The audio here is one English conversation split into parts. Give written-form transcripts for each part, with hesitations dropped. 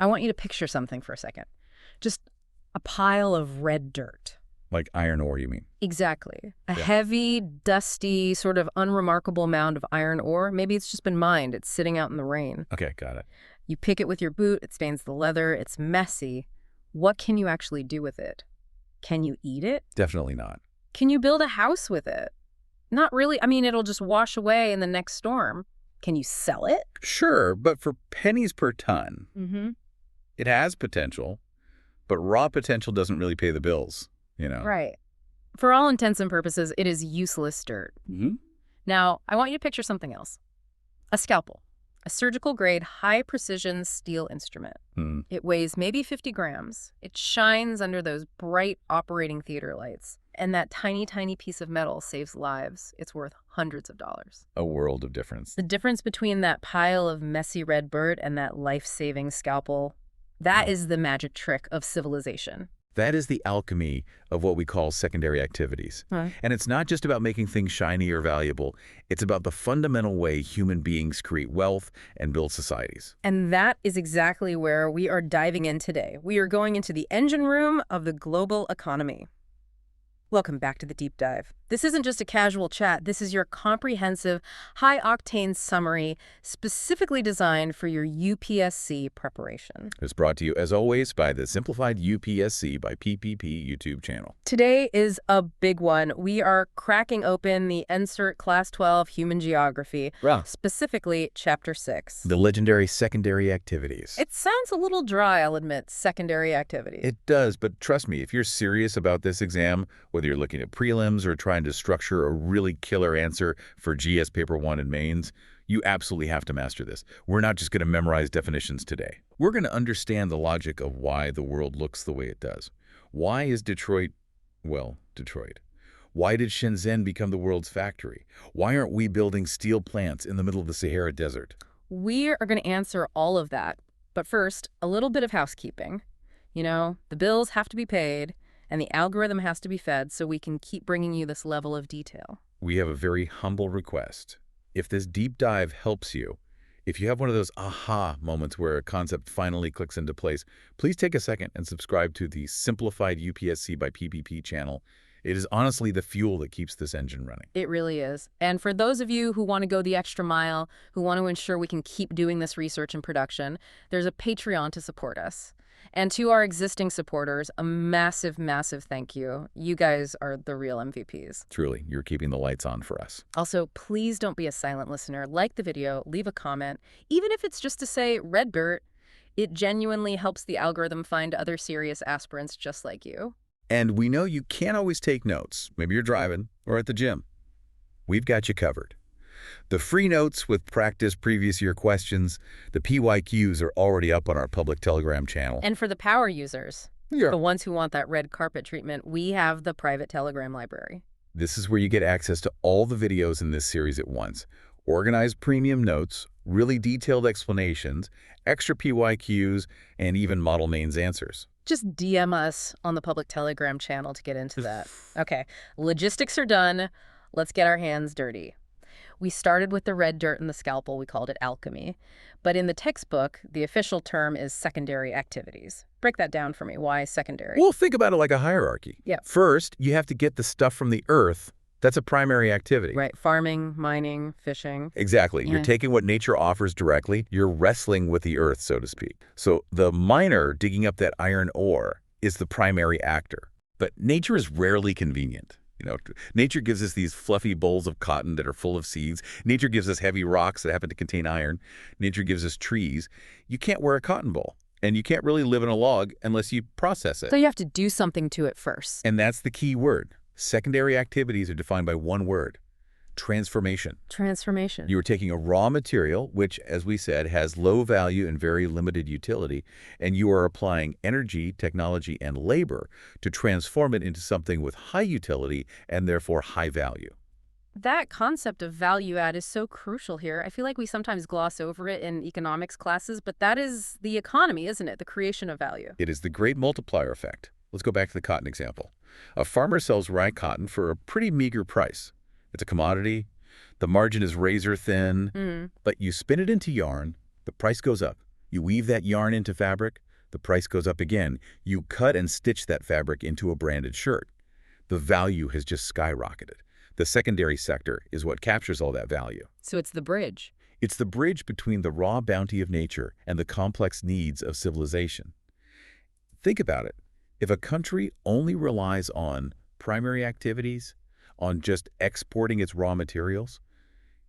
I want you to picture something for a second. Just a pile of red dirt. Like iron ore, you mean? Exactly. A Yeah. heavy, dusty, sort of unremarkable mound of iron ore. Maybe it's just been mined. It's sitting out in the rain. Okay, got it. You pick it with your boot. It stains the leather. It's messy. What can you actually do with it? Can you eat it? Definitely not. Can you build a house with it? Not really. I mean, it'll just wash away in the next storm. Can you sell it? Sure, but for pennies per ton, Mm-hmm. it has potential, but raw potential doesn't really pay the bills, you know? Right. For all intents and purposes, it is useless dirt. Mm-hmm. Now, I want you to picture something else. A scalpel. A surgical-grade, high-precision steel instrument. Mm. It weighs maybe 50 grams. It shines under those bright operating theater lights. And that tiny, tiny piece of metal saves lives. It's worth hundreds of dollars. A world of difference. The difference between that pile of messy red dirt and that life-saving scalpel, that is the magic trick of civilization. That is the alchemy of what we call secondary activities. Huh. And it's not just about making things shiny or valuable. It's about the fundamental way human beings create wealth and build societies. And that is exactly where we are diving in today. We are going into the engine room of the global economy. Welcome back to the deep dive. This isn't just a casual chat. This is your comprehensive, high-octane summary specifically designed for your UPSC preparation. It's brought to you, as always, by the Simplified UPSC by PPP YouTube channel. Today is a big one. We are cracking open the NCERT Class 12 Human Geography, specifically Chapter 6. The legendary secondary activities. It sounds a little dry, I'll admit, secondary activities. It does, but trust me, if you're serious about this exam, whether you're looking at prelims or trying to structure a really killer answer for GS Paper 1 in mains, you absolutely have to master this. We're not just going to memorize definitions today. We're going to understand the logic of why the world looks the way it does. Why is Detroit, well, Detroit? Why did Shenzhen become the world's factory? Why aren't we building steel plants in the middle of the Sahara Desert? We are going to answer all of that. But first, a little bit of housekeeping. You know, the bills have to be paid, and the algorithm has to be fed so we can keep bringing you this level of detail. We have a very humble request. If this deep dive helps you, if you have one of those aha moments where a concept finally clicks into place, please take a second and subscribe to the Simplified UPSC by PPP channel. It is honestly the fuel that keeps this engine running. It really is. And for those of you who want to go the extra mile, who want to ensure we can keep doing this research and production, there's a Patreon to support us. And to our existing supporters, a massive, massive thank you. You guys are the real MVPs. Truly, you're keeping the lights on for us. Also, please don't be a silent listener. Like the video, leave a comment. Even if it's just to say red dirt, it genuinely helps the algorithm find other serious aspirants just like you. And we know you can't always take notes. Maybe you're driving or at the gym. We've got you covered. The free notes with practice previous year questions, the PYQs are already up on our public Telegram channel. And for the power users, the ones who want that red carpet treatment, we have the private Telegram library. This is where you get access to all the videos in this series at once. Organized premium notes, really detailed explanations, extra PYQs, and even model mains answers. Just DM us on the public Telegram channel to get into that. Okay, logistics are done. Let's get our hands dirty. We started with the red dirt and the scalpel. We called it alchemy. But in the textbook, the official term is secondary activities. Break that down for me. Why secondary? Well, think about it like a hierarchy. Yeah. First, you have to get the stuff from the earth. That's a primary activity. Right. Farming, mining, fishing. Exactly. Yeah. You're taking what nature offers directly. You're wrestling with the earth, so to speak. So the miner digging up that iron ore is the primary actor. But nature is rarely convenient. You know, nature gives us these fluffy bowls of cotton that are full of seeds. Nature gives us heavy rocks that happen to contain iron. Nature gives us trees. You can't wear a cotton ball, and you can't really live in a log unless you process it. So you have to do something to it first. And that's the key word. Secondary activities are defined by one word: transformation. Transformation. You are taking a raw material, which, as we said, has low value and very limited utility, and you are applying energy, technology, and labor to transform it into something with high utility and therefore high value. That concept of value add is so crucial here. I feel like we sometimes gloss over it in economics classes, but that is the economy, isn't it? The creation of value. It is the great multiplier effect. Let's go back to the cotton example. A farmer sells rye cotton for a pretty meager price. It's a commodity. The margin is razor thin, but you spin it into yarn, the price goes up. You weave that yarn into fabric, the price goes up again. You cut and stitch that fabric into a branded shirt. The value has just skyrocketed. The secondary sector is what captures all that value. So it's the bridge. It's the bridge between the raw bounty of nature and the complex needs of civilization. Think about it. If a country only relies on primary activities, on just exporting its raw materials,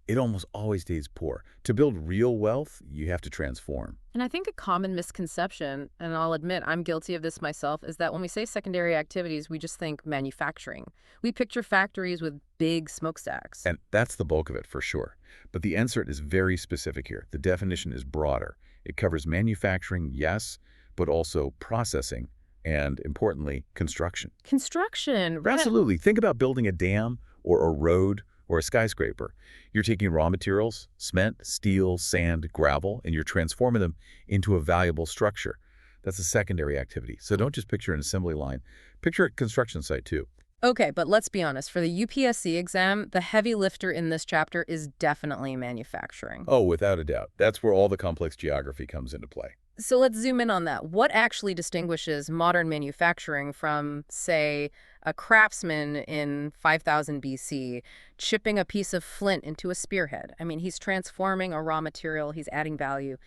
it almost always stays poor. To build real wealth, you have to transform. And I think a common misconception, and I'll admit I'm guilty of this myself, is that when we say secondary activities, we just think manufacturing. We picture factories with big smokestacks. And that's the bulk of it, for sure. But the NCERT is very specific here. The definition is broader. It covers manufacturing, yes, but also processing and, importantly, construction. Construction, right? Absolutely. Think about building a dam or a road or a skyscraper. You're taking raw materials, cement, steel, sand, gravel, and you're transforming them into a valuable structure. That's a secondary activity. So don't just picture an assembly line. Picture a construction site, too. Okay, but let's be honest. For the UPSC exam, the heavy lifter in this chapter is definitely manufacturing. Oh, without a doubt. That's where all the complex geography comes into play. So let's zoom in on that. What actually distinguishes modern manufacturing from, say, a craftsman in 5000 BC chipping a piece of flint into a spearhead? I mean, he's transforming a raw material, he's adding value.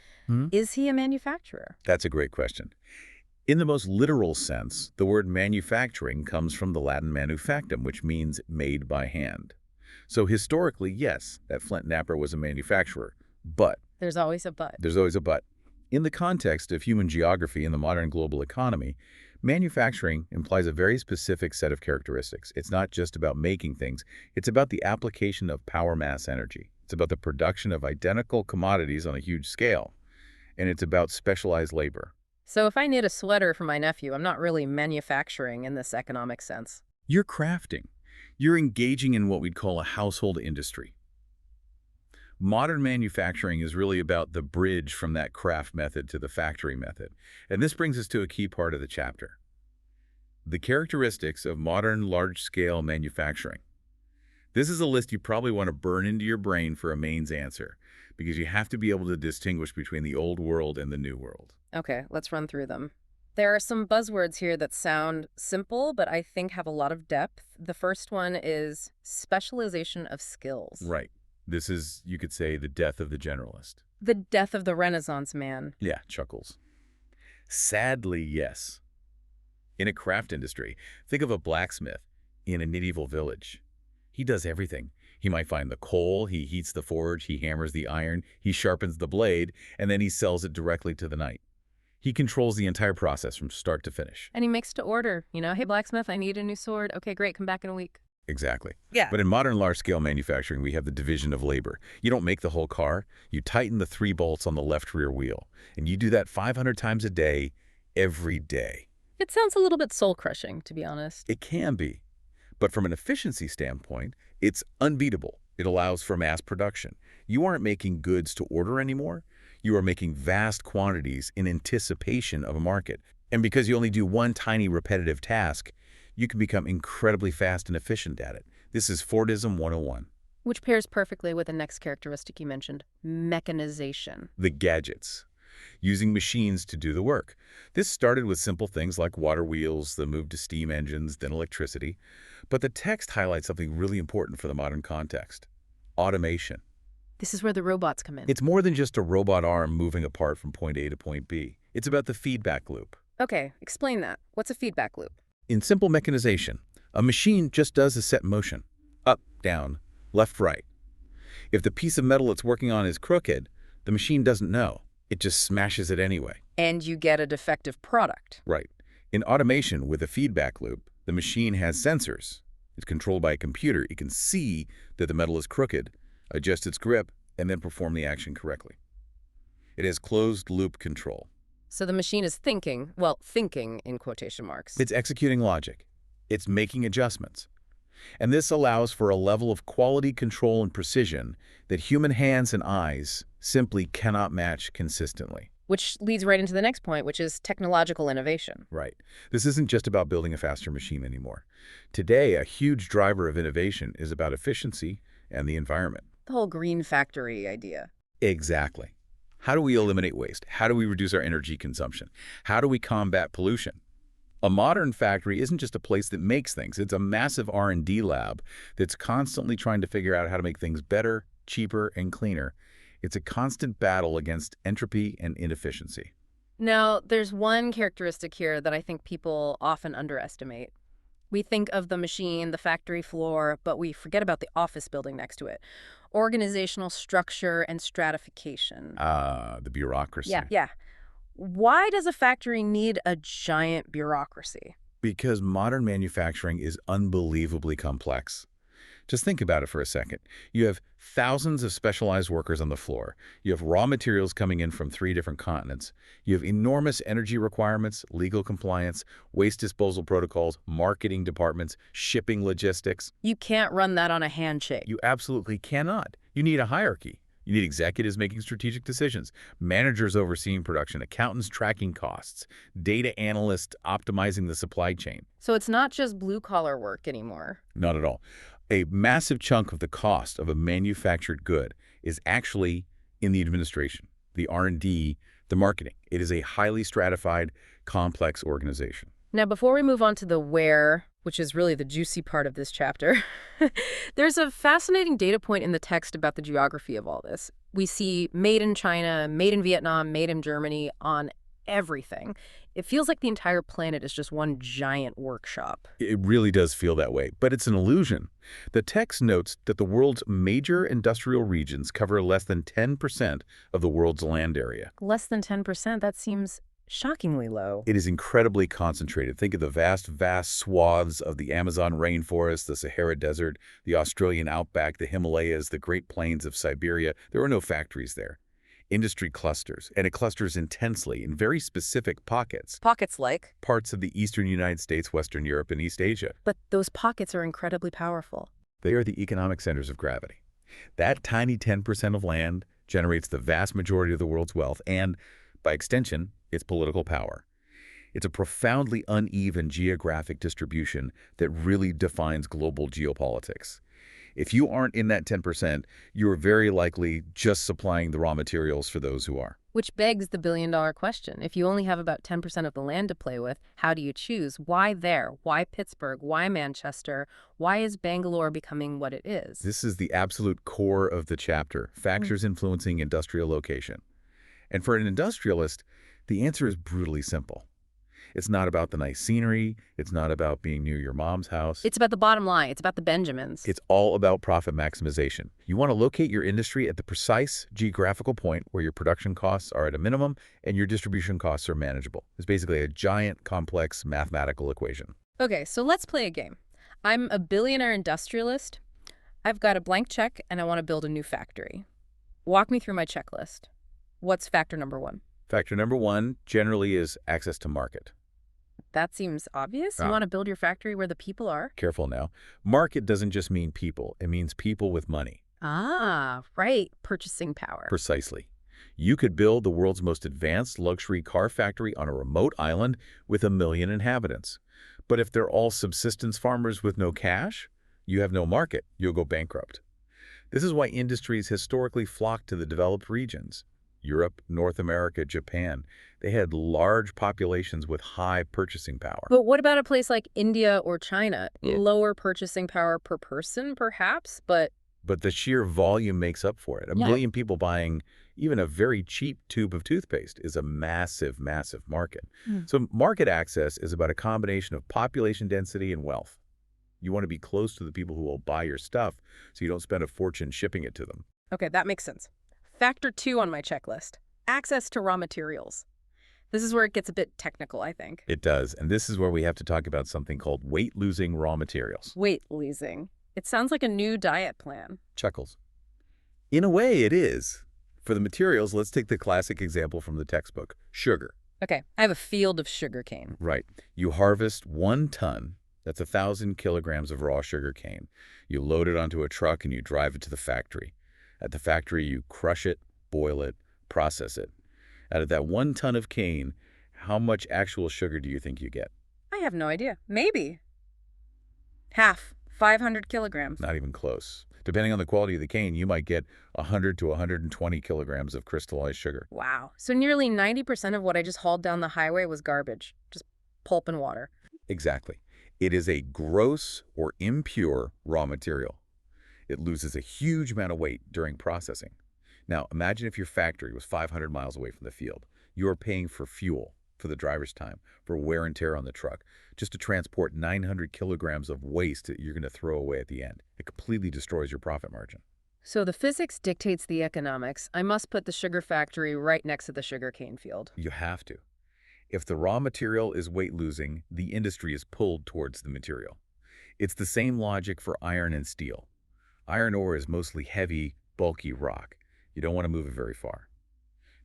Is he a manufacturer? That's a great question. In the most literal sense, the word manufacturing comes from the Latin manufactum, which means made by hand. So historically, yes, that flint knapper was a manufacturer, but... There's always a but. There's always a but. In the context of human geography in the modern global economy, manufacturing implies a very specific set of characteristics. It's not just about making things. It's about the application of power mass energy. It's about the production of identical commodities on a huge scale. And it's about specialized labor. So if I knit a sweater for my nephew, I'm not really manufacturing in this economic sense. You're crafting. You're engaging in what we'd call a household industry. Modern manufacturing is really about the bridge from that craft method to the factory method. And this brings us to a key part of the chapter. The characteristics of modern large-scale manufacturing. This is a list you probably want to burn into your brain for a mains answer, because you have to be able to distinguish between the old world and the new world. Okay, let's run through them. There are some buzzwords here that sound simple, but I think have a lot of depth. The first one is specialization of skills. Right. This is, you could say, the death of the generalist. The death of the Renaissance man. Yeah, chuckles. Sadly, yes. In a craft industry, think of a blacksmith in a medieval village. He does everything. He might find the coal, he heats the forge, he hammers the iron, he sharpens the blade, and then he sells it directly to the knight. He controls the entire process from start to finish. And he makes to order. You know, hey, blacksmith, I need a new sword. Okay, great, come back in a week. Exactly. Yeah. But in modern large-scale manufacturing, we have the division of labor. You don't make the whole car. You tighten the 3 bolts on the left rear wheel. And you do that 500 times a day, every day. It sounds a little bit soul-crushing, to be honest. It can be. But from an efficiency standpoint, it's unbeatable. It allows for mass production. You aren't making goods to order anymore. You are making vast quantities in anticipation of a market. And because you only do one tiny repetitive task, you can become incredibly fast and efficient at it. This is Fordism 101. Which pairs perfectly with the next characteristic you mentioned, mechanization. The gadgets. Using machines to do the work. This started with simple things like water wheels, the move to steam engines, then electricity. But the text highlights something really important for the modern context. Automation. This is where the robots come in. It's more than just a robot arm moving a part from point A to point B. It's about the feedback loop. Okay, explain that. What's a feedback loop? In simple mechanization, a machine just does a set motion. Up, down, left, right. If the piece of metal it's working on is crooked, the machine doesn't know. It just smashes it anyway. And you get a defective product. Right. In automation with a feedback loop, the machine has sensors. It's controlled by a computer. It can see that the metal is crooked, adjust its grip, and then perform the action correctly. It has closed-loop control. So the machine is thinking, well, thinking in quotation marks. It's executing logic. It's making adjustments. And this allows for a level of quality control and precision that human hands and eyes simply cannot match consistently. Which leads right into the next point, which is technological innovation. Right. This isn't just about building a faster machine anymore. Today, a huge driver of innovation is about efficiency and the environment. The whole green factory idea. Exactly. How do we eliminate waste? How do we reduce our energy consumption? How do we combat pollution? A modern factory isn't just a place that makes things. It's a massive R&D lab that's constantly trying to figure out how to make things better, cheaper, and cleaner. It's a constant battle against entropy and inefficiency. Now, there's one characteristic here that I think people often underestimate. We think of the machine, the factory floor, but we forget about the office building next to it. Organizational structure and stratification. The bureaucracy. Yeah. Why does a factory need a giant bureaucracy? Because modern manufacturing is unbelievably complex. Just think about it for a second. You have thousands of specialized workers on the floor. You have raw materials coming in from 3 different continents. You have enormous energy requirements, legal compliance, waste disposal protocols, marketing departments, shipping logistics. You can't run that on a handshake. You absolutely cannot. You need a hierarchy. You need executives making strategic decisions, managers overseeing production, accountants tracking costs, data analysts optimizing the supply chain. So it's not just blue-collar work anymore. Not at all. A massive chunk of the cost of a manufactured good is actually in the administration, the R&D, the marketing. It is a highly stratified, complex organization. Now, before we move on to the where, which is really the juicy part of this chapter, there's a fascinating data point in the text about the geography of all this. We see made in China, made in Vietnam, made in Germany on everything. It feels like the entire planet is just one giant workshop. It really does feel that way, but it's an illusion. The text notes that the world's major industrial regions cover less than 10% of the world's land area. Less than 10%? That seems shockingly low. It is incredibly concentrated. Think of the vast swaths of the Amazon rainforest, the Sahara Desert, the Australian outback, the Himalayas, the Great Plains of Siberia. There are no factories there. Industry clusters, and it clusters intensely in very specific pockets. Pockets like? Parts of the eastern United States, Western Europe, and East Asia. But those pockets are incredibly powerful. They are the economic centers of gravity. That tiny 10% of land generates the vast majority of the world's wealth and, by extension, its political power. It's a profoundly uneven geographic distribution that really defines global geopolitics. If you aren't in that 10%, you are very likely just supplying the raw materials for those who are. Which begs the billion-dollar question. If you only have about 10% of the land to play with, how do you choose? Why there? Why Pittsburgh? Why Manchester? Why is Bangalore becoming what it is? This is the absolute core of the chapter, factors influencing industrial location. And for an industrialist, the answer is brutally simple. It's not about the nice scenery. It's not about being near your mom's house. It's about the bottom line. It's about the Benjamins. It's all about profit maximization. You want to locate your industry at the precise geographical point where your production costs are at a minimum and your distribution costs are manageable. It's basically a giant, complex mathematical equation. Okay, so let's play a game. I'm a billionaire industrialist. I've got a blank check and I want to build a new factory. Walk me through my checklist. What's factor number 1? Factor number 1 generally is access to market. That seems obvious. You want to build your factory where the people are? Careful now. Market doesn't just mean people. It means people with money. Ah, right. Purchasing power. Precisely. You could build the world's most advanced luxury car factory on a remote island with 1 million inhabitants. But if they're all subsistence farmers with no cash, you have no market. You'll go bankrupt. This is why industries historically flock to the developed regions. Europe, North America, Japan. They had large populations with high purchasing power. But what about a place like India or China? Lower purchasing power per person, perhaps, but the sheer volume makes up for it. A million people buying even a very cheap tube of toothpaste is a massive, massive market. So market access is about a combination of population density and wealth. You want to be close to the people who will buy your stuff so you don't spend a fortune shipping it to them. Okay, that makes sense. Factor 2 on my checklist, access to raw materials. This is where it gets a bit technical, I think. It does, and this is where we have to talk about something called weight-losing raw materials. Weight-losing. It sounds like a new diet plan. Chuckles. In a way, it is. For the materials, let's take the classic example from the textbook, sugar. Okay, I have a field of sugarcane. Right. You harvest 1 ton. That's 1,000 kilograms of raw sugar cane. You load it onto a truck and you drive it to the factory. At the factory, you crush it, boil it, process it. Out of that 1 ton of cane, how much actual sugar do you think you get? I have no idea. Maybe half, 500 kilograms. Not even close. Depending on the quality of the cane, you might get 100 to 120 kilograms of crystallized sugar. Wow. So nearly 90% of what I just hauled down the highway was garbage, just pulp and water. Exactly. It is a gross or impure raw material. It loses a huge amount of weight during processing. Now, imagine if your factory was 500 miles away from the field. You are paying for fuel, for the driver's time, for wear and tear on the truck, just to transport 900 kilograms of waste that you're going to throw away at the end. It completely destroys your profit margin. So the physics dictates the economics. I must put the sugar factory right next to the sugarcane field. You have to. If the raw material is weight-losing, the industry is pulled towards the material. It's the same logic for iron and steel. Iron ore is mostly heavy, bulky rock. You don't want to move it very far.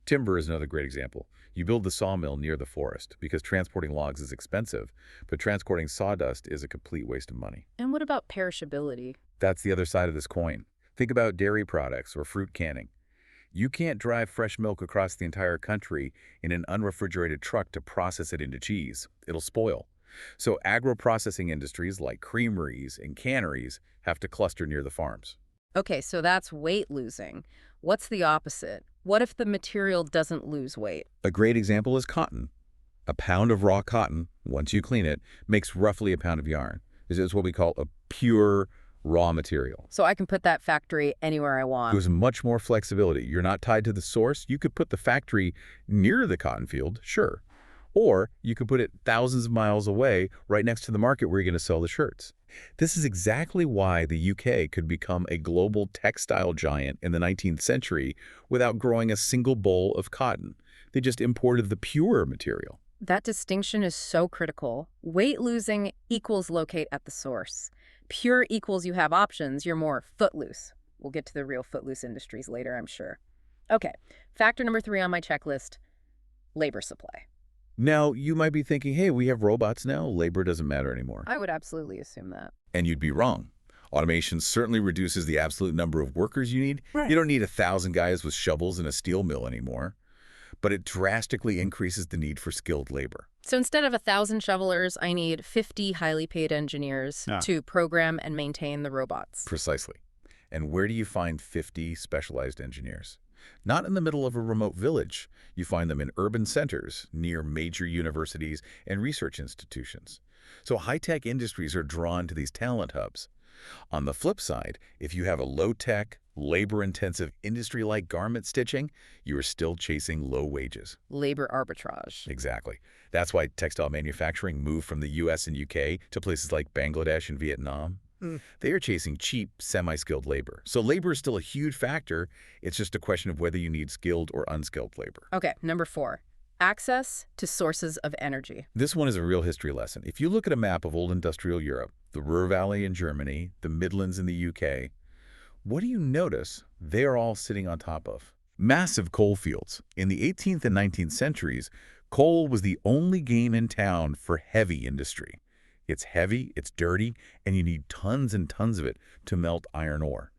Timber is another great example. You build the sawmill near the forest because transporting logs is expensive, but transporting sawdust is a complete waste of money. And what about perishability? That's the other side of this coin. Think about dairy products or fruit canning. You can't drive fresh milk across the entire country in an unrefrigerated truck to process it into cheese. It'll spoil. So agro-processing industries like creameries and canneries have to cluster near the farms. Okay, so that's weight losing. What's the opposite? What if the material doesn't lose weight? A great example is cotton. A pound of raw cotton, once you clean it, makes roughly a pound of yarn. This is what we call a pure raw material. So I can put that factory anywhere I want. There's much more flexibility. You're not tied to the source. You could put the factory near the cotton field, sure. Or you could put it thousands of miles away, right next to the market where you're going to sell the shirts. This is exactly why the UK could become a global textile giant in the 19th century without growing a single boll of cotton. They just imported the pure material. That distinction is so critical. Weight losing equals locate at the source. Pure equals you have options, you're more footloose. We'll get to the real footloose industries later, I'm sure. Okay, factor number 3 on my checklist, labor supply. Now, you might be thinking, hey, we have robots now. Labor doesn't matter anymore. I would absolutely assume that. And you'd be wrong. Automation certainly reduces the absolute number of workers you need. Right. You don't need 1,000 guys with shovels in a steel mill anymore. But it drastically increases the need for skilled labor. So instead of 1,000 shovelers, I need 50 highly paid engineers to program and maintain the robots. Precisely. And where do you find 50 specialized engineers? Not in the middle of a remote village. You find them in urban centers, near major universities and research institutions. So high-tech industries are drawn to these talent hubs. On the flip side, if you have a low-tech, labor-intensive industry like garment stitching, you are still chasing low wages. Labor arbitrage. Exactly. That's why textile manufacturing moved from the US and UK to places like Bangladesh and Vietnam. They are chasing cheap, semi-skilled labor. So labor is still a huge factor. It's just a question of whether you need skilled or unskilled labor. Okay, number 4, access to sources of energy. This one is a real history lesson. If you look at a map of old industrial Europe, the Ruhr Valley in Germany, the Midlands in the UK, what do you notice they are all sitting on top of? Massive coal fields. In the 18th and 19th centuries, coal was the only game in town for heavy industry. It's heavy, it's dirty, and you need tons and tons of it to melt iron ore.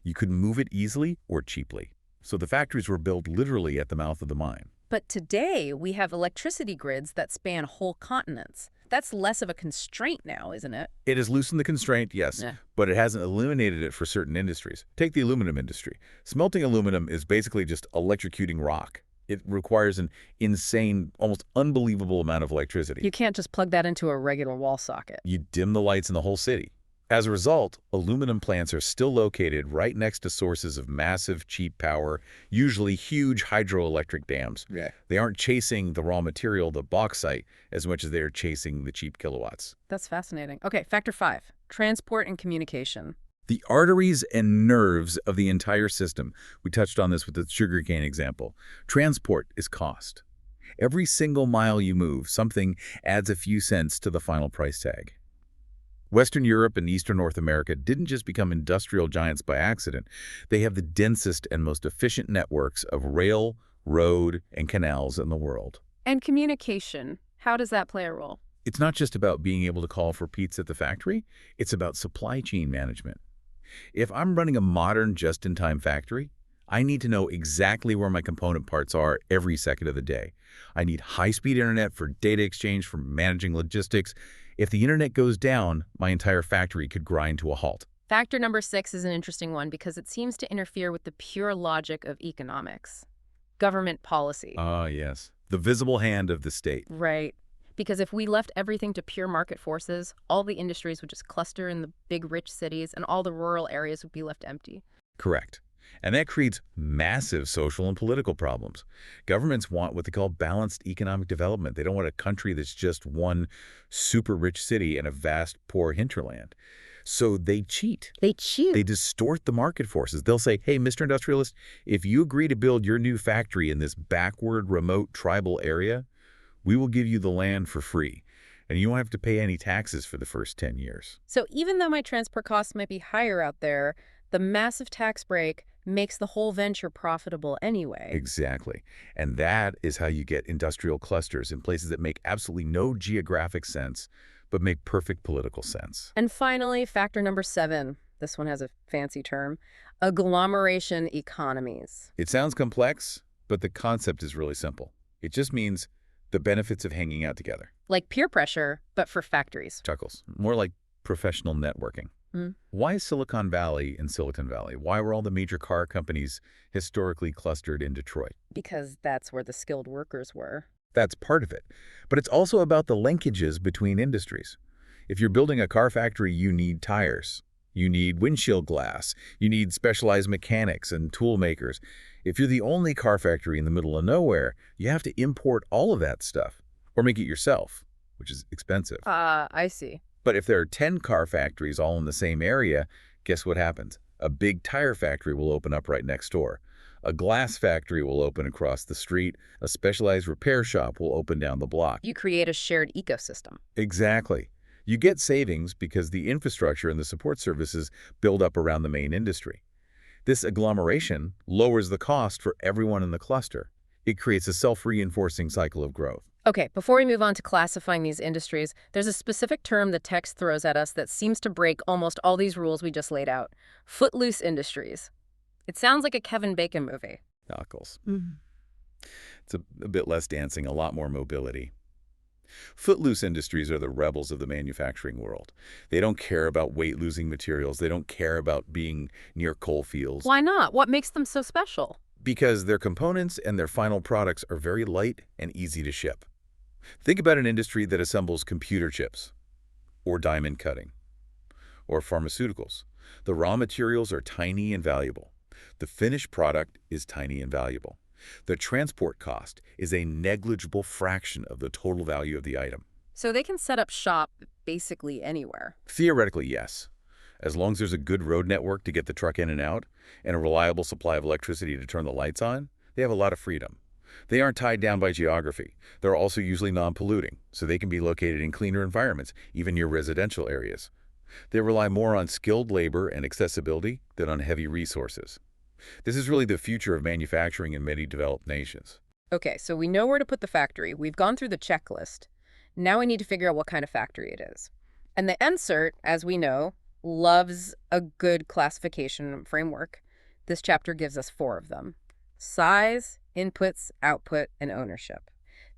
You couldn't move it easily or cheaply. So the factories were built literally at the mouth of the mine. But today, we have electricity grids that span whole continents. That's less of a constraint now, isn't it? It has loosened the constraint, yes, but it hasn't eliminated it for certain industries. Take the aluminum industry. Smelting aluminum is basically just electrocuting rock. It requires an insane, almost unbelievable amount of electricity. You can't just plug that into a regular wall socket. You dim the lights in the whole city. As a result, aluminum plants are still located right next to sources of massive, cheap power, usually huge hydroelectric dams. They aren't chasing the raw material, the bauxite, as much as they're chasing the cheap kilowatts. That's fascinating. Okay, factor 5, transport and communication. The arteries and nerves of the entire system. We touched on this with the sugarcane example. Transport is cost. Every single mile you move, something adds a few cents to the final price tag. Western Europe and Eastern North America didn't just become industrial giants by accident. They have the densest and most efficient networks of rail, road, and canals in the world. And communication, how does that play a role? It's not just about being able to call for pizza at the factory. It's about supply chain management. If I'm running a modern just-in-time factory, I need to know exactly where my component parts are every second of the day. I need high-speed internet for data exchange, for managing logistics. If the internet goes down, my entire factory could grind to a halt. Factor number 6 is an interesting one because it seems to interfere with the pure logic of economics. Government policy. Ah, yes. The visible hand of the state. Right. Because if we left everything to pure market forces, all the industries would just cluster in the big rich cities and all the rural areas would be left empty. Correct. And that creates massive social and political problems. Governments want what they call balanced economic development. They don't want a country that's just one super rich city and a vast poor hinterland. So they cheat. They cheat. They distort the market forces. They'll say, hey, Mr. Industrialist, if you agree to build your new factory in this backward, remote, tribal area, we will give you the land for free. And you won't have to pay any taxes for the first 10 years. So even though my transport costs might be higher out there, the massive tax break makes the whole venture profitable anyway. Exactly. And that is how you get industrial clusters in places that make absolutely no geographic sense, but make perfect political sense. And finally, factor number 7. This one has a fancy term. Agglomeration economies. It sounds complex, but the concept is really simple. It just means the benefits of hanging out together. Like peer pressure, but for factories. Chuckles. More like professional networking. Why is Silicon Valley in Silicon Valley? Why were all the major car companies historically clustered in Detroit? Because that's where the skilled workers were. That's part of it. But it's also about the linkages between industries. If you're building a car factory, you need tires. You need windshield glass. You need specialized mechanics and tool makers. If you're the only car factory in the middle of nowhere, you have to import all of that stuff or make it yourself, which is expensive. I see. But if there are 10 car factories all in the same area, guess what happens? A big tire factory will open up right next door. A glass factory will open across the street. A specialized repair shop will open down the block. You create a shared ecosystem. Exactly. You get savings because the infrastructure and the support services build up around the main industry. This agglomeration lowers the cost for everyone in the cluster. It creates a self-reinforcing cycle of growth. Okay, before we move on to classifying these industries, there's a specific term the text throws at us that seems to break almost all these rules we just laid out. Footloose industries. It sounds like a Kevin Bacon movie. Knuckles. It's a bit less dancing, a lot more mobility. Footloose industries are the rebels of the manufacturing world. They don't care about weight-losing materials. They don't care about being near coal fields. Why not? What makes them so special? Because their components and their final products are very light and easy to ship. Think about an industry that assembles computer chips, or diamond cutting, or pharmaceuticals. The raw materials are tiny and valuable. The finished product is tiny and valuable. The transport cost is a negligible fraction of the total value of the item. So they can set up shop basically anywhere. Theoretically, yes. As long as there's a good road network to get the truck in and out, and a reliable supply of electricity to turn the lights on, they have a lot of freedom. They aren't tied down by geography. They're also usually non-polluting, so they can be located in cleaner environments, even near residential areas. They rely more on skilled labor and accessibility than on heavy resources. This is really the future of manufacturing in many developed nations. Okay, so we know where to put the factory. We've gone through the checklist. Now we need to figure out what kind of factory it is. And the NCERT, as we know, loves a good classification framework. This chapter gives us 4 of them: size, inputs, output, and ownership.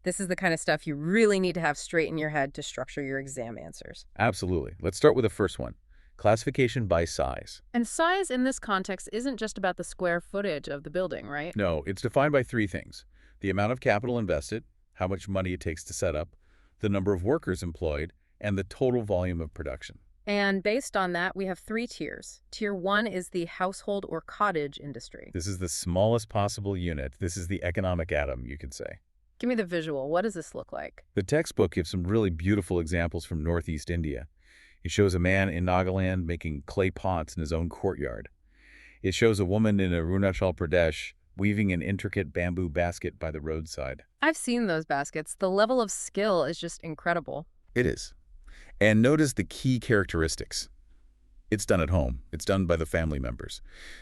This is the kind of stuff you really need to have straight in your head to structure your exam answers. Absolutely. Let's start with the first one. Classification by size. And size in this context isn't just about the square footage of the building, right? No, it's defined by 3 things. The amount of capital invested, how much money it takes to set up, the number of workers employed, and the total volume of production. And based on that, we have 3 tiers. Tier 1 is the household or cottage industry. This is the smallest possible unit. This is the economic atom, you could say. Give me the visual. What does this look like? The textbook gives some really beautiful examples from Northeast India. It shows a man in Nagaland making clay pots in his own courtyard. It shows a woman in Arunachal Pradesh weaving an intricate bamboo basket by the roadside. I've seen those baskets. The level of skill is just incredible. It is. And notice the key characteristics. It's done at home. It's done by the family members.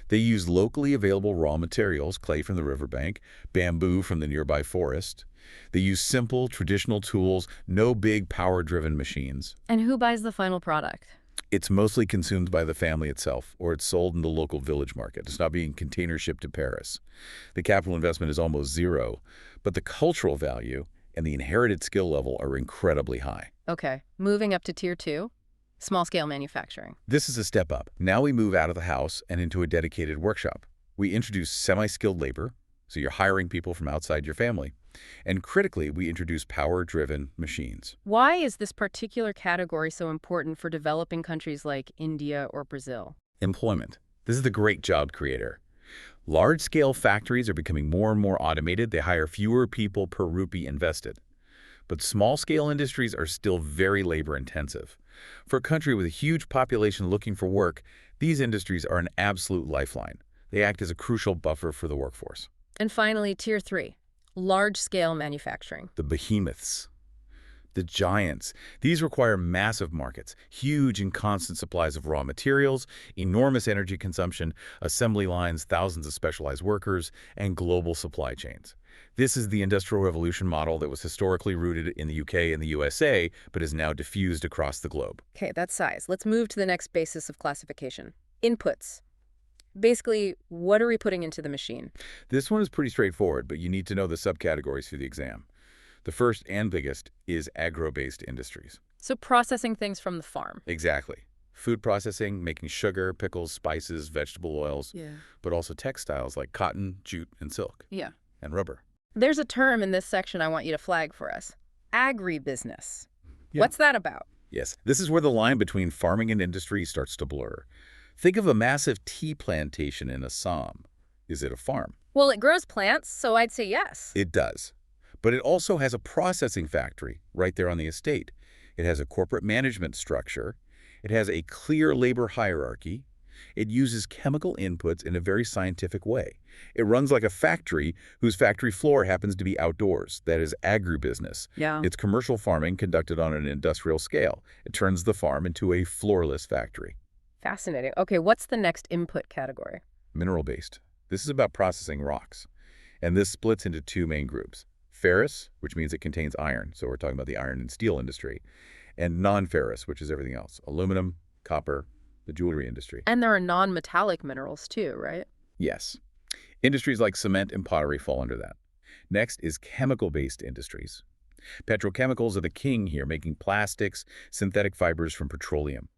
They use locally available raw materials, clay from the riverbank, bamboo from the nearby forest. They use simple, traditional tools, no big power-driven machines. And who buys the final product? It's mostly consumed by the family itself, or it's sold in the local village market. It's not being container shipped to Paris. The capital investment is almost zero, but the cultural value and the inherited skill level are incredibly high. Okay, moving up to tier 2. Small-scale manufacturing. This is a step up. Now we move out of the house and into a dedicated workshop. We introduce semi-skilled labor, so you're hiring people from outside your family. And critically, we introduce power-driven machines. Why is this particular category so important for developing countries like India or Brazil? Employment. This is the great job creator. Large-scale factories are becoming more and more automated. They hire fewer people per rupee invested. But small-scale industries are still very labor-intensive. For a country with a huge population looking for work, these industries are an absolute lifeline. They act as a crucial buffer for the workforce. And finally, Tier 3, large-scale manufacturing. The behemoths, the giants. These require massive markets, huge and constant supplies of raw materials, enormous energy consumption, assembly lines, thousands of specialized workers, and global supply chains. This is the Industrial Revolution model that was historically rooted in the UK and the USA, but is now diffused across the globe. Okay, that's size. Let's move to the next basis of classification. Inputs. Basically, what are we putting into the machine? This one is pretty straightforward, but you need to know the subcategories for the exam. The first and biggest is agro-based industries. So processing things from the farm. Exactly. Food processing, making sugar, pickles, spices, vegetable oils, but also textiles like cotton, jute, and silk, and rubber. There's a term in this section I want you to flag for us. Agribusiness. Yeah. What's that about? Yes, this is where the line between farming and industry starts to blur. Think of a massive tea plantation in Assam. Is it a farm? Well, it grows plants, so I'd say yes. It does. But it also has a processing factory right there on the estate. It has a corporate management structure. It has a clear labor hierarchy. It uses chemical inputs in a very scientific way. It runs like a factory whose factory floor happens to be outdoors. That is agribusiness. Yeah. It's commercial farming conducted on an industrial scale. It turns the farm into a floorless factory. Fascinating. Okay, what's the next input category? Mineral-based. This is about processing rocks. And this splits into two main groups. Ferrous, which means it contains iron. So we're talking about the iron and steel industry. And non-ferrous, which is everything else. Aluminum, copper, the jewelry industry. And there are non-metallic minerals too, right? Yes. Industries like cement and pottery fall under that. Next is chemical-based industries. Petrochemicals are the king here, making plastics, synthetic fibers from petroleum.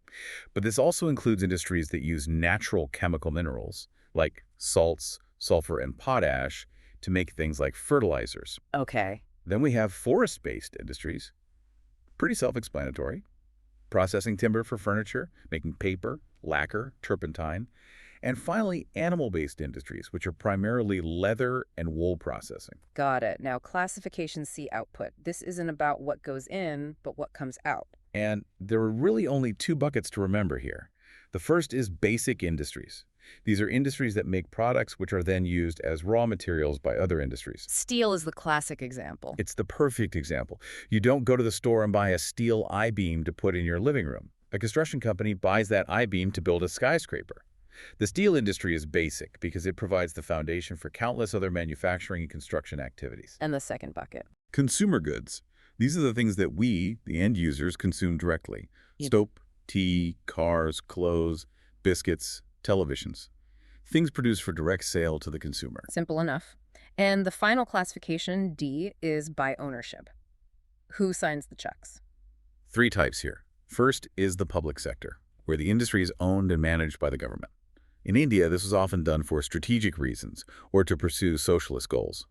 But this also includes industries that use natural chemical minerals, like salts, sulfur, and potash, to make things like fertilizers. Okay. Then we have forest-based industries. Pretty self-explanatory. Processing timber for furniture, making paper, lacquer, turpentine. And finally, animal-based industries, which are primarily leather and wool processing. Got it. Now, classification C output. This isn't about what goes in, but what comes out. And there are really only two buckets to remember here. The first is basic industries. These are industries that make products which are then used as raw materials by other industries. Steel is the classic example. It's the perfect example. You don't go to the store and buy a steel I-beam to put in your living room. A construction company buys that I-beam to build a skyscraper. The steel industry is basic because it provides the foundation for countless other manufacturing and construction activities. And the second bucket. Consumer goods. These are the things that we, the end users, consume directly. Soap, tea, cars, clothes, biscuits, televisions. Things produced for direct sale to the consumer. Simple enough. And the final classification, D, is by ownership. Who signs the checks? Three types here. First is the public sector, where the industry is owned and managed by the government. In India, this was often done for strategic reasons or to pursue socialist goals.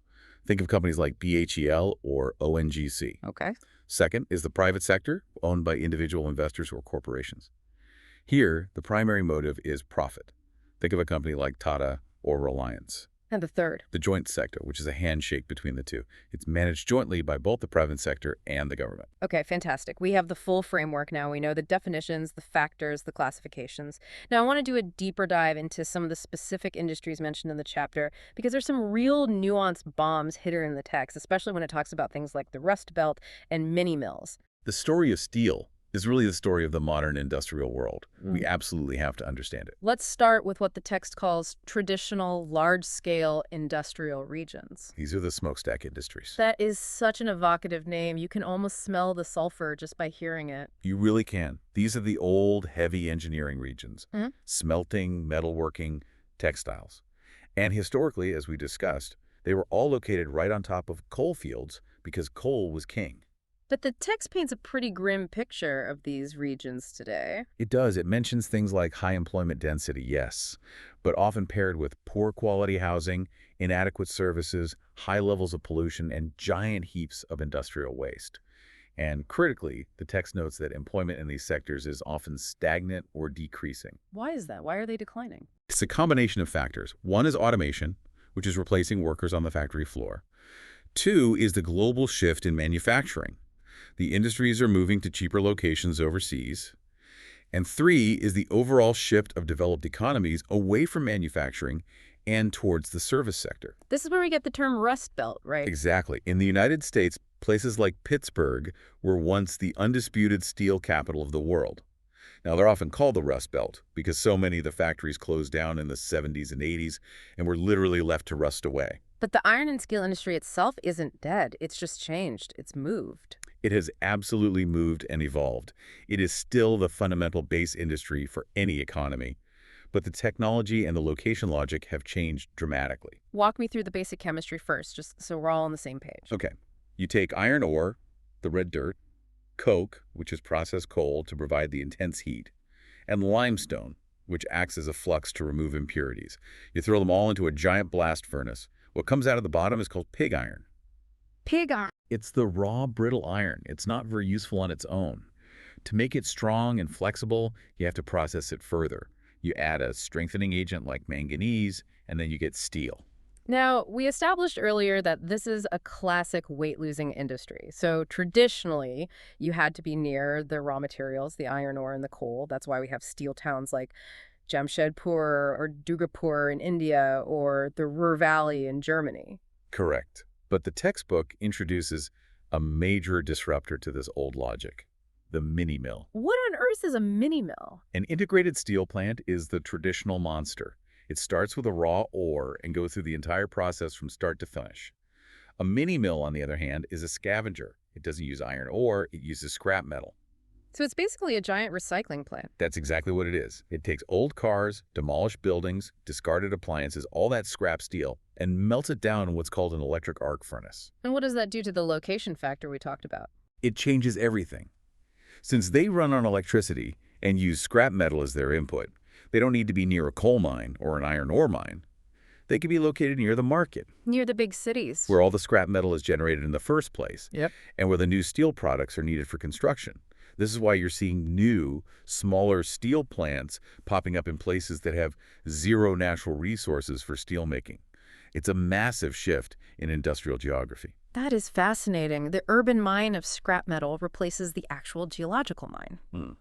Think of companies like BHEL or ONGC. Okay. Second is the private sector, owned by individual investors or corporations. Here, the primary motive is profit. Think of a company like Tata or Reliance. And the third? The joint sector, which is a handshake between the two. It's managed jointly by both the private sector and the government. Okay, fantastic. We have the full framework now. We know the definitions, the factors, the classifications. Now, I want to do a deeper dive into some of the specific industries mentioned in the chapter because there's some real nuanced bombs hidden in the text, especially when it talks about things like the Rust Belt and mini mills. The story of steel is really the story of the modern industrial world. We absolutely have to understand it. Let's start with what the text calls traditional large-scale industrial regions. These are the smokestack industries. That is such an evocative name. You can almost smell the sulfur just by hearing it. You really can. These are the old, heavy engineering regions. Smelting, metalworking, textiles. And historically, as we discussed, they were all located right on top of coal fields because coal was king. But the text paints a pretty grim picture of these regions today. It does. It mentions things like high employment density, yes, but often paired with poor quality housing, inadequate services, high levels of pollution, and giant heaps of industrial waste. And critically, the text notes that employment in these sectors is often stagnant or decreasing. Why is that? Why are they declining? It's a combination of factors. One is automation, which is replacing workers on the factory floor. Two is the global shift in manufacturing. The industries are moving to cheaper locations overseas. And three is the overall shift of developed economies away from manufacturing and towards the service sector. This is where we get the term Rust Belt, right? Exactly. In the United States, places like Pittsburgh were once the undisputed steel capital of the world. Now, they're often called the Rust Belt because so many of the factories closed down in the 70s and 80s and were literally left to rust away. But the iron and steel industry itself isn't dead. It's just changed. It's moved. It has absolutely moved and evolved. It is still the fundamental base industry for any economy. But the technology and the location logic have changed dramatically. Walk me through the basic chemistry first, just so we're all on the same page. Okay. You take iron ore, the red dirt, coke, which is processed coal to provide the intense heat, and limestone, which acts as a flux to remove impurities. You throw them all into a giant blast furnace. What comes out of the bottom is called pig iron. Pig iron. It's the raw, brittle iron. It's not very useful on its own. To make it strong and flexible, you have to process it further. You add a strengthening agent like manganese, and then you get steel. Now, we established earlier that this is a classic weight-losing industry. So traditionally, you had to be near the raw materials, the iron ore and the coal. That's why we have steel towns like Jamshedpur or Durgapur in India or the Ruhr Valley in Germany. Correct. But the textbook introduces a major disruptor to this old logic, the mini-mill. What on earth is a mini-mill? An integrated steel plant is the traditional monster. It starts with a raw ore and goes through the entire process from start to finish. A mini-mill, on the other hand, is a scavenger. It doesn't use iron ore, it uses scrap metal. So it's basically a giant recycling plant. That's exactly what it is. It takes old cars, demolished buildings, discarded appliances, all that scrap steel, and melts it down in what's called an electric arc furnace. And what does that do to the location factor we talked about? It changes everything. Since they run on electricity and use scrap metal as their input, they don't need to be near a coal mine or an iron ore mine. They can be located near the market. Near the big cities. Where all the scrap metal is generated in the first place. Yep. And where the new steel products are needed for construction. This is why you're seeing new, smaller steel plants popping up in places that have zero natural resources for steelmaking. It's a massive shift in industrial geography. That is fascinating. The urban mine of scrap metal replaces the actual geological mine.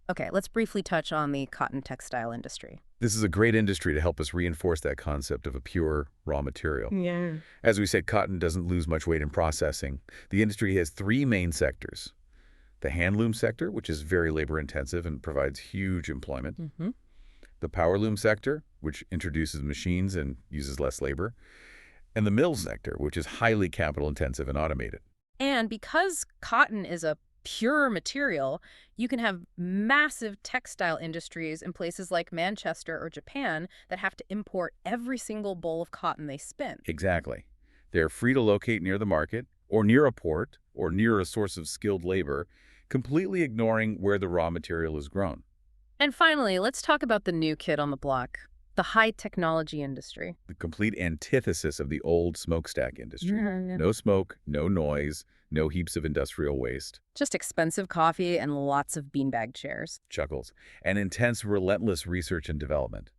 Okay, let's briefly touch on the cotton textile industry. This is a great industry to help us reinforce that concept of a pure raw material. Yeah. As we said, cotton doesn't lose much weight in processing. The industry has three main sectors. The handloom sector, which is very labor-intensive and provides huge employment. The powerloom sector, which introduces machines and uses less labor. And the mill sector, which is highly capital-intensive and automated. And because cotton is a pure material, you can have massive textile industries in places like Manchester or Japan that have to import every single boll of cotton they spin. Exactly. They're free to locate near the market, or near a port, or near a source of skilled labor, completely ignoring where the raw material is grown. And finally, let's talk about the new kid on the block, the high technology industry. The complete antithesis of the old smokestack industry. No smoke, no noise, no heaps of industrial waste. Just expensive coffee and lots of beanbag chairs. Chuckles. And intense, relentless research and development.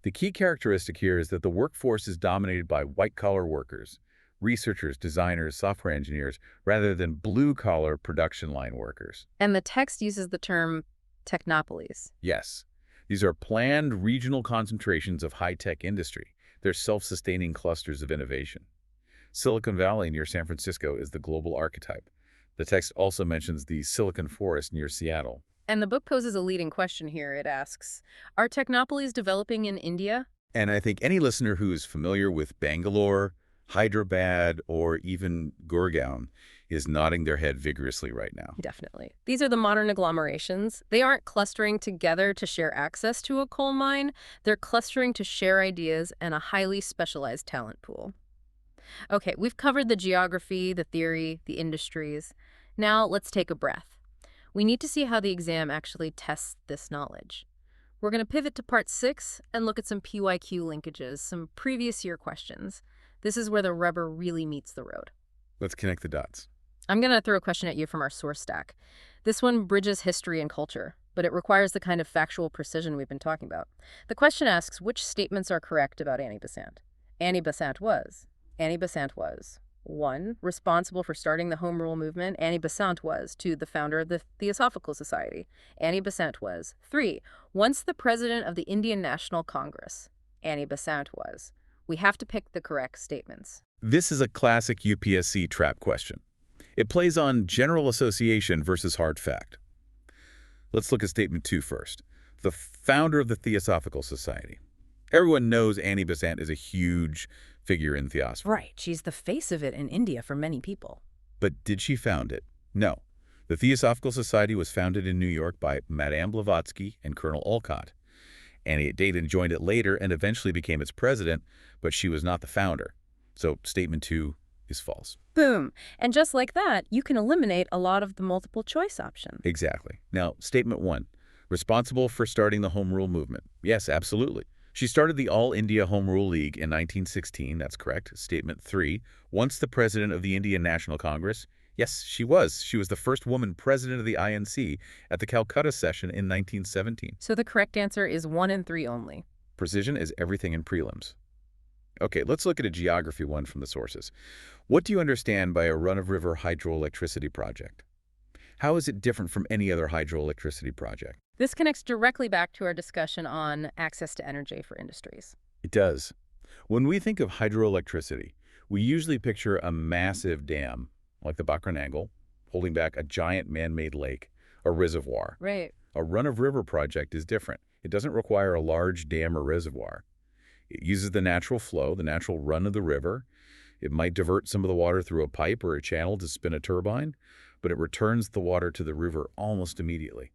The key characteristic here is that the workforce is dominated by white-collar workers, researchers, designers, software engineers, rather than blue-collar production line workers. And the text uses the term Technopolies. Yes. These are planned regional concentrations of high-tech industry. They're self-sustaining clusters of innovation. Silicon Valley near San Francisco is the global archetype. The text also mentions the Silicon Forest near Seattle. And the book poses a leading question here. It asks, are Technopolies developing in India? And I think any listener who is familiar with Bangalore, Hyderabad, or even Gurgaon is nodding their head vigorously right now. Definitely. These are the modern agglomerations. They aren't clustering together to share access to a coal mine. They're clustering to share ideas and a highly specialized talent pool. Okay, we've covered the geography, the theory, the industries. Now let's take a breath. We need to see how the exam actually tests this knowledge. We're going to pivot to part 6 and look at some PYQ linkages, some previous year questions. This is where the rubber really meets the road. Let's connect the dots. I'm going to throw a question at you from our source stack. This one bridges history and culture, but it requires the kind of factual precision we've been talking about. The question asks, which statements are correct about Annie Besant? Annie Besant was 1. Responsible for starting the Home Rule movement. Annie Besant was 2. The founder of the Theosophical Society. Annie Besant was 3. Once the president of the Indian National Congress. Annie Besant was. We have to pick the correct statements. This is a classic UPSC trap question. It plays on general association versus hard fact. Let's look at statement 2 first. The founder of the Theosophical Society. Everyone knows Annie Besant is a huge figure in theosophy. Right. She's the face of it in India for many people. But did she found it? No. The Theosophical Society was founded in New York by Madame Blavatsky and Colonel Olcott. Annie Besant joined it later and eventually became its president, but she was not the founder. So statement 2 is false. Boom. And just like that, you can eliminate a lot of the multiple choice options. Exactly. Now, statement 1. Responsible for starting the Home Rule movement. Yes, absolutely. She started the All India Home Rule League in 1916. That's correct. Statement 3. Once the president of the Indian National Congress. Yes, she was. She was the first woman president of the INC at the Calcutta session in 1917. So the correct answer is 1 and 3 only. Precision is everything in prelims. Okay, let's look at a geography one from the sources. What do you understand by a run-of-river hydroelectricity project? How is it different from any other hydroelectricity project? This connects directly back to our discussion on access to energy for industries. It does. When we think of hydroelectricity, we usually picture a massive dam, like the Bakranangal, holding back a giant man-made lake, or reservoir. Right. A run-of-river project is different. It doesn't require a large dam or reservoir. It uses the natural flow, the natural run of the river. It might divert some of the water through a pipe or a channel to spin a turbine, but it returns the water to the river almost immediately.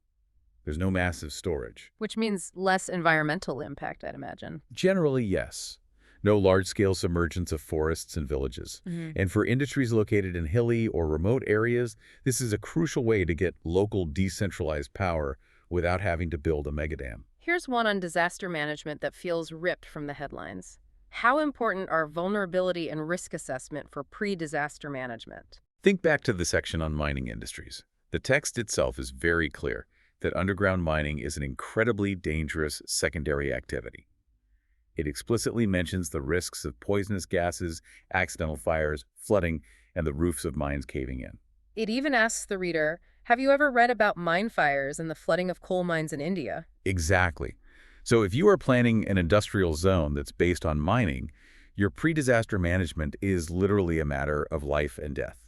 There's no massive storage. Which means less environmental impact, I'd imagine. Generally, yes. No large-scale submergence of forests and villages. And for industries located in hilly or remote areas, this is a crucial way to get local decentralized power without having to build a megadam. Here's one on disaster management that feels ripped from the headlines. How important are vulnerability and risk assessment for pre-disaster management? Think back to the section on mining industries. The text itself is very clear that underground mining is an incredibly dangerous secondary activity. It explicitly mentions the risks of poisonous gases, accidental fires, flooding, and the roofs of mines caving in. It even asks the reader, have you ever read about mine fires and the flooding of coal mines in India? Exactly. So if you are planning an industrial zone that's based on mining, your pre-disaster management is literally a matter of life and death.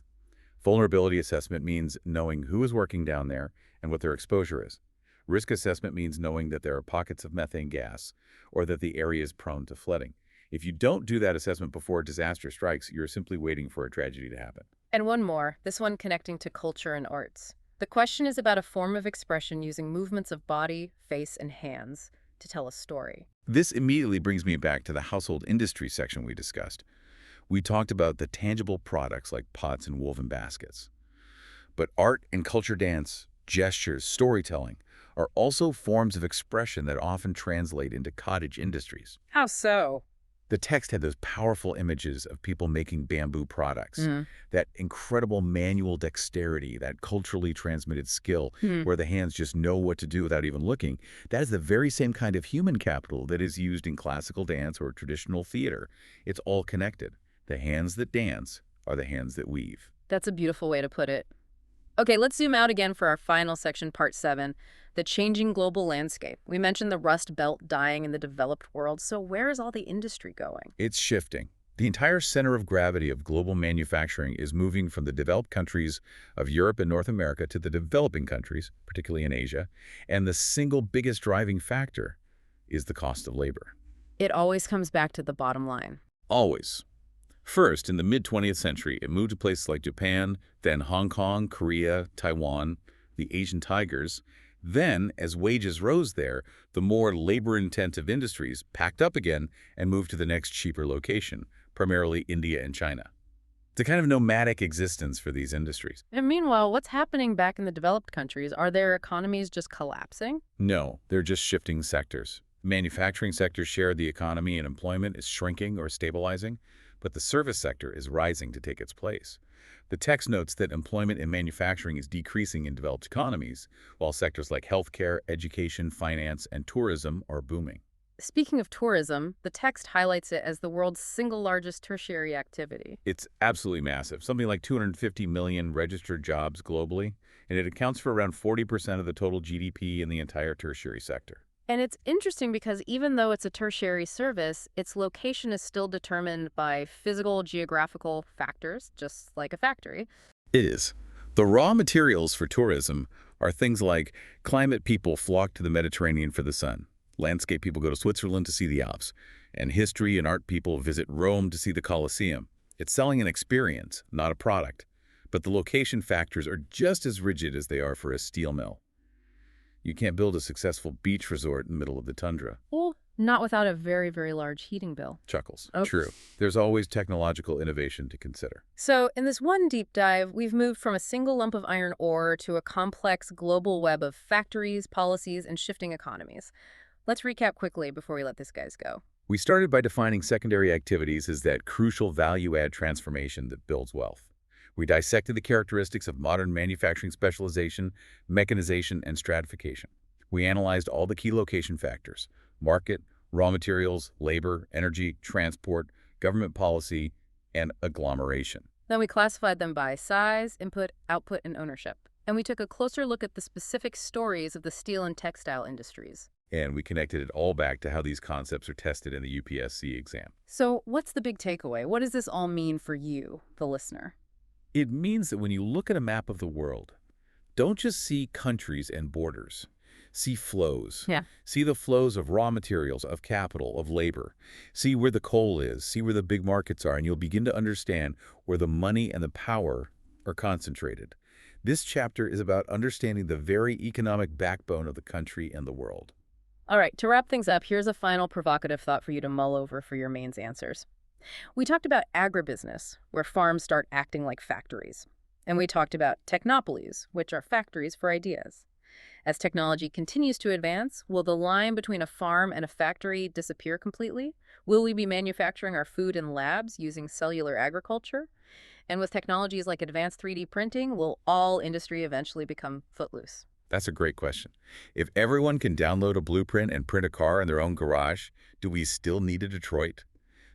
Vulnerability assessment means knowing who is working down there and what their exposure is. Risk assessment means knowing that there are pockets of methane gas or that the area is prone to flooding. If you don't do that assessment before a disaster strikes, you're simply waiting for a tragedy to happen. And one more, this one connecting to culture and arts. The question is about a form of expression using movements of body, face, and hands to tell a story. This immediately brings me back to the household industry section we discussed. We talked about the tangible products like pots and woven baskets. But art and culture dance, gestures, storytelling are also forms of expression that often translate into cottage industries. How so? The text had those powerful images of people making bamboo products, that incredible manual dexterity, that culturally transmitted skill where the hands just know what to do without even looking. That is the very same kind of human capital that is used in classical dance or traditional theater. It's all connected. The hands that dance are the hands that weave. That's a beautiful way to put it. Okay, let's zoom out again for our final section, part 7, the changing global landscape. We mentioned the Rust Belt dying in the developed world, so where is all the industry going? It's shifting. The entire center of gravity of global manufacturing is moving from the developed countries of Europe and North America to the developing countries, particularly in Asia, and the single biggest driving factor is the cost of labor. It always comes back to the bottom line. Always. First, in the mid-20th century, it moved to places like Japan, then Hong Kong, Korea, Taiwan, the Asian tigers. Then, as wages rose there, the more labor-intensive industries packed up again and moved to the next cheaper location, primarily India and China. It's a kind of nomadic existence for these industries. And meanwhile, what's happening back in the developed countries? Are their economies just collapsing? No, they're just shifting sectors. Manufacturing sector's share of the economy and employment is shrinking or stabilizing, but the service sector is rising to take its place. The text notes that employment in manufacturing is decreasing in developed economies, while sectors like healthcare, education, finance, and tourism are booming. Speaking of tourism, the text highlights it as the world's single largest tertiary activity. It's absolutely massive, something like 250 million registered jobs globally, and it accounts for around 40% of the total GDP in the entire tertiary sector. And it's interesting because even though it's a tertiary service, its location is still determined by physical, geographical factors, just like a factory. It is. The raw materials for tourism are things like climate people flock to the Mediterranean for the sun, landscape people go to Switzerland to see the Alps, and history and art people visit Rome to see the Colosseum. It's selling an experience, not a product. But the location factors are just as rigid as they are for a steel mill. You can't build a successful beach resort in the middle of the tundra. Well, not without a very, very large heating bill. Chuckles. Oh. True. There's always technological innovation to consider. So in this one deep dive, we've moved from a single lump of iron ore to a complex global web of factories, policies, and shifting economies. Let's recap quickly before we let these guys go. We started by defining secondary activities as that crucial value-add transformation that builds wealth. We dissected the characteristics of modern manufacturing specialization, mechanization, and stratification. We analyzed all the key location factors: market, raw materials, labor, energy, transport, government policy, and agglomeration. Then we classified them by size, input, output, and ownership. And we took a closer look at the specific stories of the steel and textile industries. And we connected it all back to how these concepts are tested in the UPSC exam. So what's the big takeaway? What does this all mean for you, the listener? It means that when you look at a map of the world, don't just see countries and borders. See flows. Yeah. See the flows of raw materials, of capital, of labor. See where the coal is. See where the big markets are, and you'll begin to understand where the money and the power are concentrated. This chapter is about understanding the very economic backbone of the country and the world. All right, to wrap things up, here's a final provocative thought for you to mull over for your mains answers. We talked about agribusiness, where farms start acting like factories. And we talked about technopolies, which are factories for ideas. As technology continues to advance, will the line between a farm and a factory disappear completely? Will we be manufacturing our food in labs using cellular agriculture? And with technologies like advanced 3D printing, will all industry eventually become footloose? That's a great question. If everyone can download a blueprint and print a car in their own garage, do we still need a Detroit?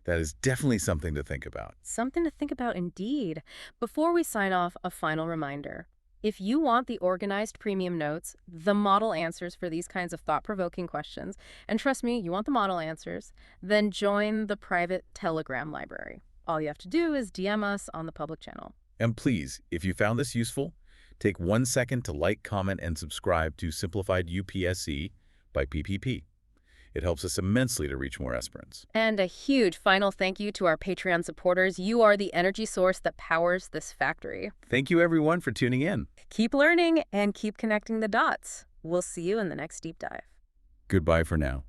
That is definitely something to think about. Something to think about indeed. Before we sign off, a final reminder. If you want the organized premium notes, the model answers for these kinds of thought-provoking questions, and trust me, you want the model answers, then join the private Telegram library. All you have to do is DM us on the public channel. And please, if you found this useful, take 1 second to like, comment, and subscribe to Simplified UPSC by PPP. It helps us immensely to reach more aspirants. And a huge final thank you to our Patreon supporters. You are the energy source that powers this factory. Thank you, everyone, for tuning in. Keep learning and keep connecting the dots. We'll see you in the next deep dive. Goodbye for now.